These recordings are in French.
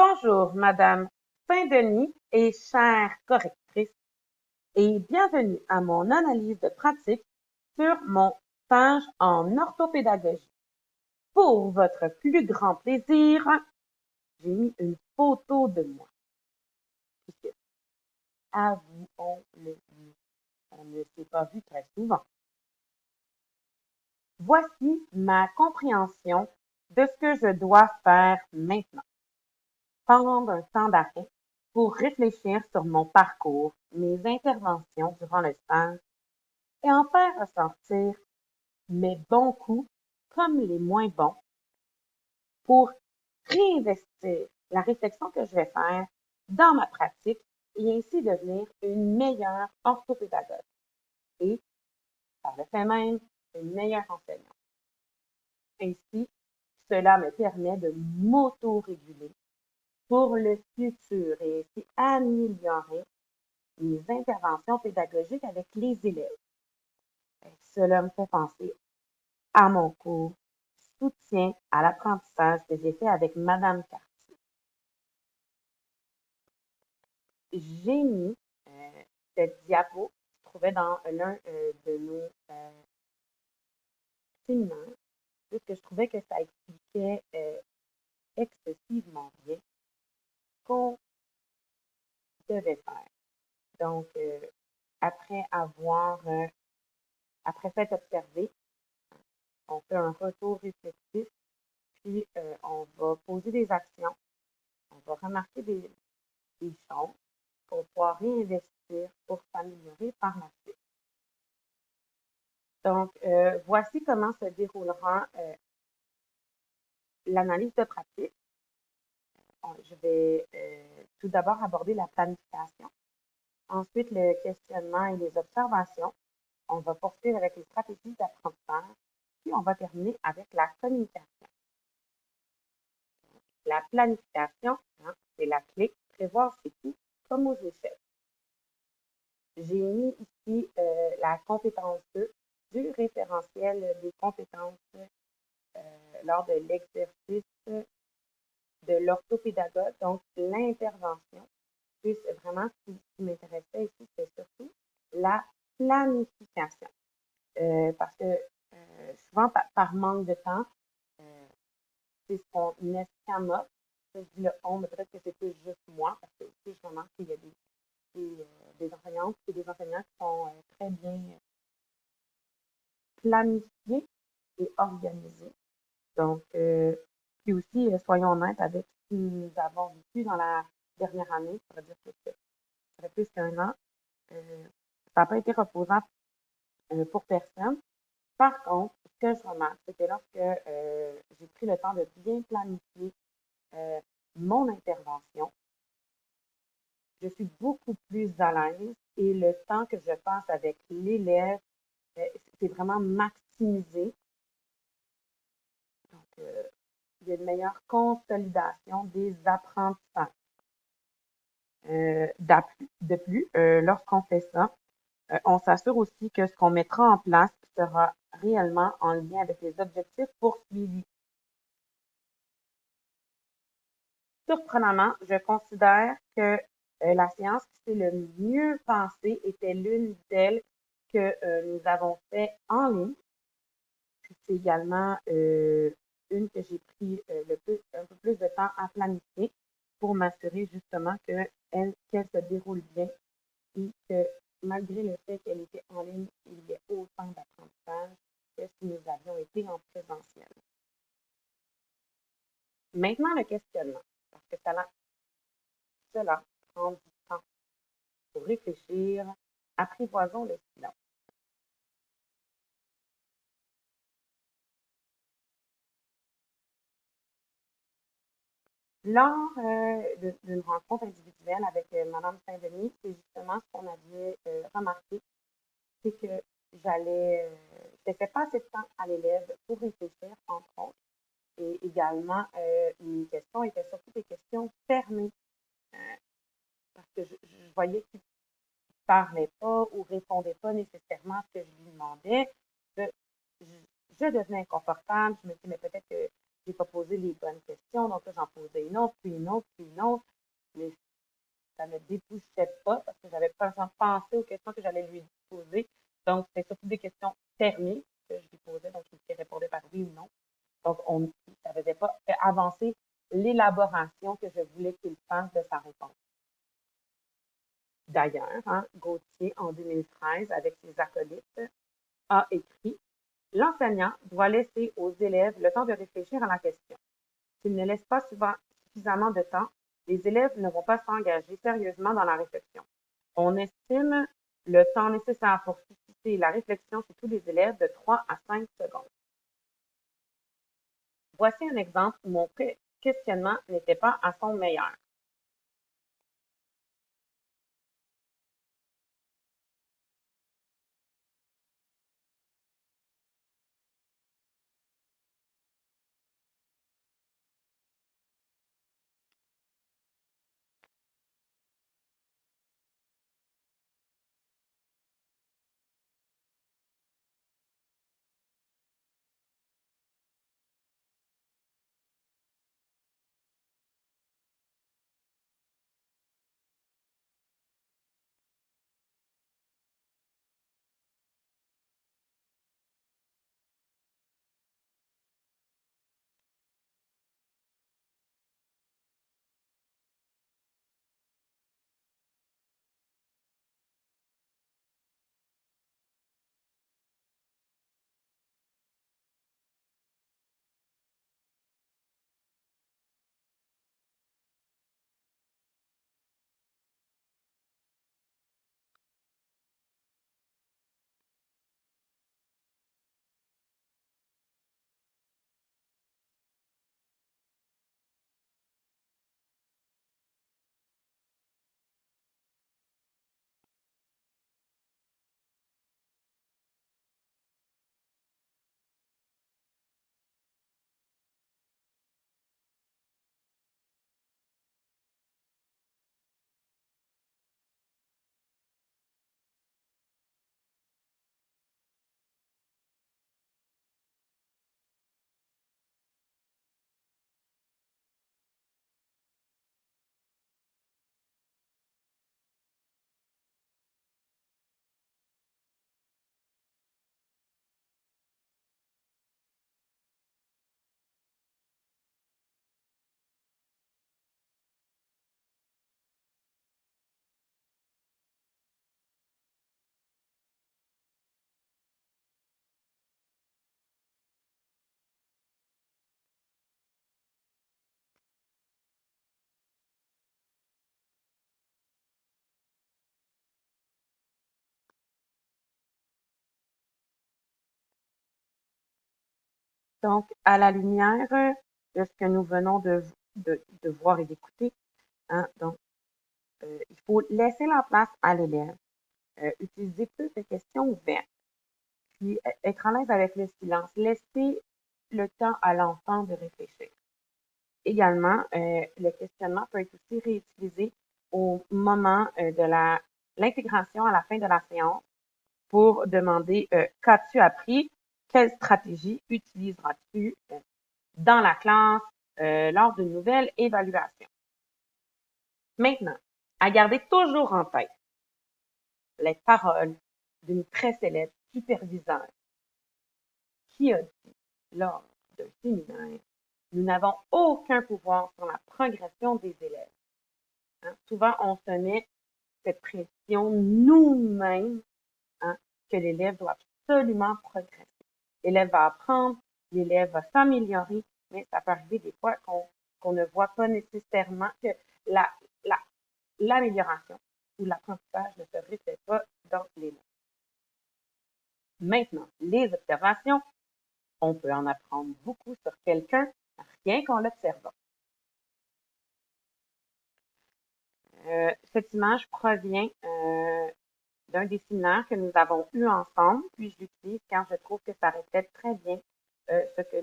Bonjour, Madame Saint-Denis et chère correctrice, et bienvenue à mon analyse de pratique sur mon stage en orthopédagogie. Pour votre plus grand plaisir, j'ai mis une photo de moi. Puisque, avouons-le, on ne s'est pas vu très souvent. Voici ma compréhension de ce que je dois faire maintenant. Prendre un temps d'arrêt pour réfléchir sur mon parcours, mes interventions durant le stage et en faire ressortir mes bons coups comme les moins bons pour réinvestir la réflexion que je vais faire dans ma pratique et ainsi devenir une meilleure orthopédagogue et, par le fait même, une meilleure enseignante. Ainsi, cela me permet de m'auto-réguler pour le futur et ainsi améliorer mes interventions pédagogiques avec les élèves. Cela me fait penser à mon cours soutien à l'apprentissage que j'ai fait avec Madame Cartier. J'ai mis cette diapo qui se trouvait dans l'un de nos séminaires, puisque je trouvais que ça expliquait excessivement bien ce qu'on devait faire. Donc, après après s'être observé, on fait un retour réflexif, puis on va poser des actions, on va remarquer des choses qu'on pourra réinvestir pour s'améliorer par la suite. Donc, voici comment se déroulera l'analyse de pratique. Je vais tout d'abord aborder la planification, ensuite le questionnement et les observations. On va poursuivre avec les stratégies d'apprentissage, puis on va terminer avec la communication. La planification, hein, c'est la clé, prévoir ses coûts comme aux échelles. J'ai mis ici la compétence 2 du référentiel des compétences lors de l'exercice de l'orthopédagogue, donc l'intervention. Puis vraiment, ce qui m'intéressait ici, c'est surtout la planification. Parce que souvent, par manque de temps, c'est ce qu'on escamote. Je dis le on, mais peut-être que c'est plus juste moi, parce que aussi, je remarque qu'il y a des enseignantes et des enseignants qui sont très bien planifiés et organisés. Donc, puis aussi, soyons honnêtes avec ce que nous avons vécu dans la dernière année, ça veut dire que ça fait plus qu'un an. Ça n'a pas été reposant pour personne. Par contre, ce que je remarque, c'est que lorsque j'ai pris le temps de bien planifier euh, mon intervention, je suis beaucoup plus à l'aise et le temps que je passe avec l'élève, c'est vraiment maximisé. Donc, il y a une meilleure consolidation des apprentissages. De plus, lorsqu'on fait ça, on s'assure aussi que ce qu'on mettra en place sera réellement en lien avec les objectifs poursuivis. Surprenamment, je considère que la séance qui s'est le mieux passée était l'une d'elles que nous avons fait en ligne. Puis c'est également une que j'ai pris un peu plus de temps à planifier pour m'assurer justement qu'elle se déroule bien et que malgré le fait qu'elle était en ligne, il y ait autant d'apprentissage que si nous avions été en présentiel. Maintenant, le questionnement, parce que cela prend du temps pour réfléchir, apprivoisons le silence. Lors d'une rencontre individuelle avec Mme Saint-Denis, c'est justement ce qu'on avait remarqué, c'est que je ne laissais pas assez de temps à l'élève pour réfléchir, entre autres, et également mes questions étaient surtout des questions fermées, euh, parce que je voyais qu'il ne parlait pas ou ne répondait pas nécessairement à ce que je lui demandais. Je, je devenais inconfortable, je me disais, mais peut-être que j'ai pas posé les bonnes questions, donc là, j'en posais une autre, puis une autre, puis une autre, mais ça ne débouchait pas parce que j'avais pas pensé aux questions que j'allais lui poser. Donc, c'était surtout des questions fermées que je lui posais, donc il répondait par oui ou non. Donc, ça ne faisait pas avancer l'élaboration que je voulais qu'il fasse de sa réponse. D'ailleurs, hein, Gauthier, en 2013, avec ses acolytes, a écrit « L'enseignant doit laisser aux élèves le temps de réfléchir à la question. S'il ne laisse pas suffisamment de temps, les élèves ne vont pas s'engager sérieusement dans la réflexion. On estime le temps nécessaire pour susciter la réflexion chez tous les élèves de 3 à 5 secondes. Voici un exemple où mon questionnement n'était pas à son meilleur. Donc, à la lumière de ce que nous venons de voir et d'écouter, hein, donc, il faut laisser la place à l'élève, utiliser plus de questions ouvertes, puis être à l'aise avec le silence, laisser le temps à l'enfant de réfléchir. Également, le questionnement peut être aussi réutilisé au moment de l'intégration à la fin de la séance pour demander qu'as-tu appris, quelle stratégie utiliseras-tu dans la classe lors d'une nouvelle évaluation. Maintenant, à garder toujours en tête les paroles d'une très célèbre superviseure qui a dit lors d'un séminaire, nous n'avons aucun pouvoir sur la progression des élèves. Hein? Souvent, on se met cette pression nous-mêmes, hein, que l'élève doit absolument progresser. L'élève va apprendre, l'élève va s'améliorer, mais ça peut arriver des fois qu'on ne voit pas nécessairement que l'amélioration ou l'apprentissage ne se reflète pas dans les notes. Maintenant, les observations, on peut en apprendre beaucoup sur quelqu'un rien qu'en l'observant. Cette image provient d'un des séminaires que nous avons eu ensemble, puis je l'utilise car je trouve que ça reflète très bien ce que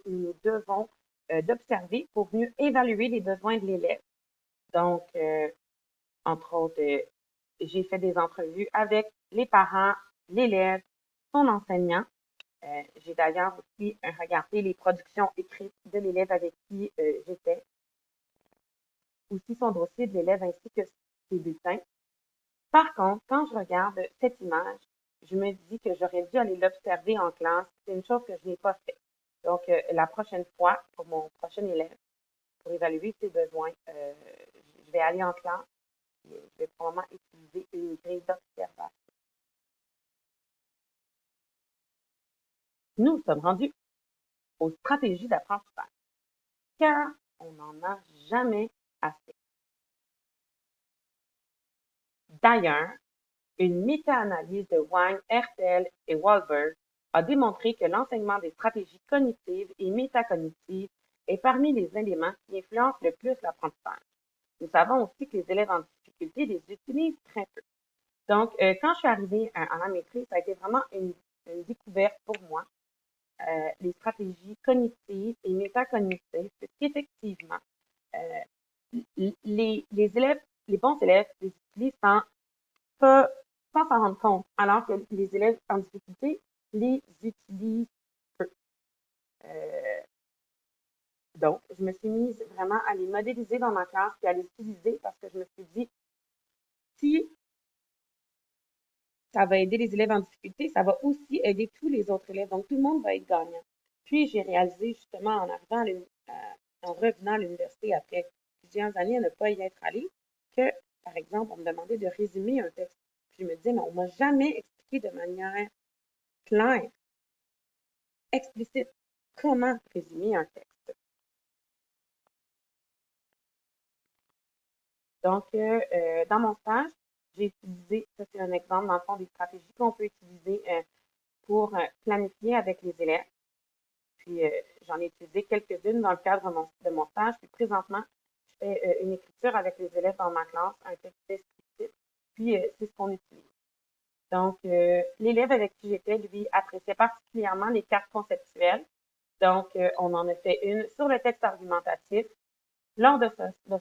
nous devons d'observer pour mieux évaluer les besoins de l'élève. Donc, entre autres, j'ai fait des entrevues avec les parents, l'élève, son enseignant, J'ai d'ailleurs aussi regardé les productions écrites de l'élève avec qui j'étais, aussi son dossier de l'élève ainsi que ses bulletins. Par contre, quand je regarde cette image, je me dis que j'aurais dû aller l'observer en classe. C'est une chose que je n'ai pas fait. Donc, la prochaine fois, pour mon prochain élève, pour évaluer ses besoins, je vais aller en classe et je vais probablement utiliser une grille d'observation. Nous sommes rendus aux stratégies d'apprentissage, car on n'en a jamais assez. D'ailleurs, une méta-analyse de Wang, Hertel et Wahlberg a démontré que l'enseignement des stratégies cognitives et métacognitives est parmi les éléments qui influencent le plus l'apprentissage. Nous savons aussi que les élèves en difficulté les utilisent très peu. Donc, quand je suis arrivée à la maîtrise, ça a été vraiment une découverte pour moi. Les stratégies cognitives et métacognitives, c'est qu'effectivement, les élèves, les bons élèves, les utilisent pas, sans s'en rendre compte, alors que les élèves en difficulté les utilisent peu. Euh, donc, je me suis mise vraiment à les modéliser dans ma classe et à les utiliser parce que je me suis dit, si ça va aider les élèves en difficulté, ça va aussi aider tous les autres élèves. Donc, tout le monde va être gagnant. Puis, j'ai réalisé justement en arrivant en revenant à l'université après plusieurs années à ne pas y être allée, que, par exemple, on me demandait de résumer un texte. Puis, je me disais, mais on m'a jamais expliqué de manière claire, explicite, comment résumer un texte. Donc, dans mon stage, j'ai utilisé, ça c'est un exemple dans le fond des stratégies qu'on peut utiliser pour planifier avec les élèves. Puis, j'en ai utilisé quelques-unes dans le cadre de mon stage. Puis, présentement, je fais une écriture avec les élèves dans ma classe, un texte descriptif. Puis, c'est ce qu'on utilise. Donc, l'élève avec qui j'étais, lui, appréciait particulièrement les cartes conceptuelles. Donc, on en a fait une sur le texte argumentatif. Lors de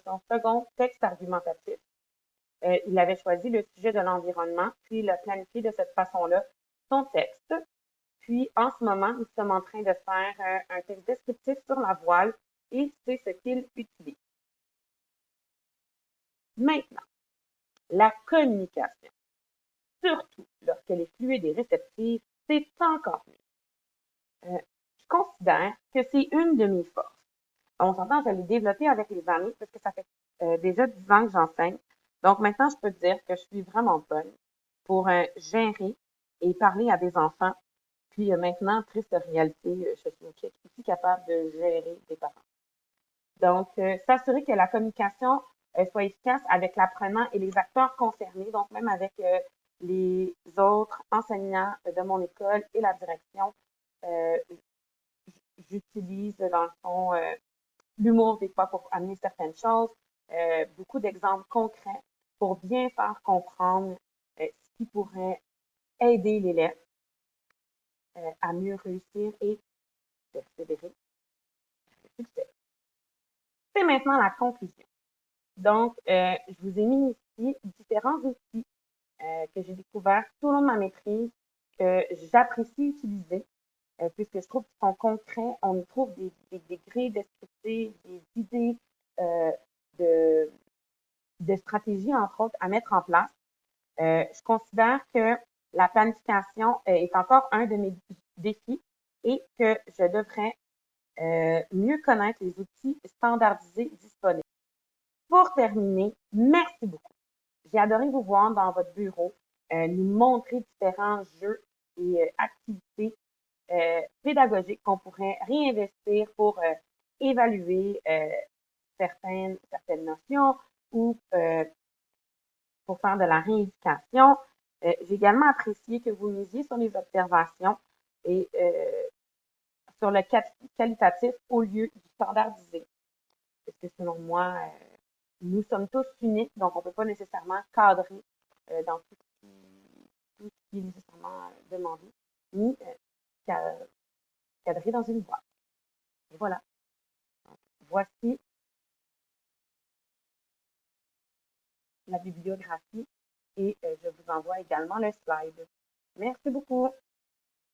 son second texte argumentatif, il avait choisi le sujet de l'environnement, puis il a planifié de cette façon-là son texte. Puis, en ce moment, nous sommes en train de faire un texte descriptif sur la voile et c'est ce qu'il utilise. Maintenant, la communication, surtout lorsqu'elle est fluide et réceptive, c'est encore mieux. Je considère que c'est une de mes forces. On s'entend, je l'ai développée avec les années parce que ça fait déjà 10 ans que j'enseigne. Donc maintenant, je peux te dire que je suis vraiment bonne pour gérer et parler à des enfants. Puis maintenant, triste réalité, je suis aussi capable de gérer des parents. Donc, s'assurer que la communication soit efficace avec l'apprenant et les acteurs concernés, donc même avec les autres enseignants de mon école et la direction. Euh, J'utilise dans le fond l'humour des fois pour amener certaines choses, beaucoup d'exemples concrets pour bien faire comprendre ce qui pourrait aider l'élève à mieux réussir et persévérer. Succès. C'est maintenant la conclusion. Donc, je vous ai mis ici différents outils que j'ai découverts tout au long de ma maîtrise, que j'apprécie utiliser, puisque je trouve qu'ils sont concrets. On y trouve des grilles descriptives, des idées euh, de, de stratégies, entre autres, à mettre en place. Je considère que la planification est encore un de mes défis et que je devrais mieux connaître les outils standardisés disponibles. Pour terminer, merci beaucoup. J'ai adoré vous voir dans votre bureau, nous montrer différents jeux et activités pédagogiques qu'on pourrait réinvestir pour évaluer certaines notions ou pour faire de la rééducation. J'ai également apprécié que vous misiez sur les observations et sur le qualitatif au lieu du standardisé. Parce que selon moi, nous sommes tous uniques, donc on ne peut pas nécessairement cadrer dans tout ce qui est nécessairement demandé, ni cadrer dans une boîte. Et voilà. Donc, voici la bibliographie et je vous envoie également le slide. Merci beaucoup.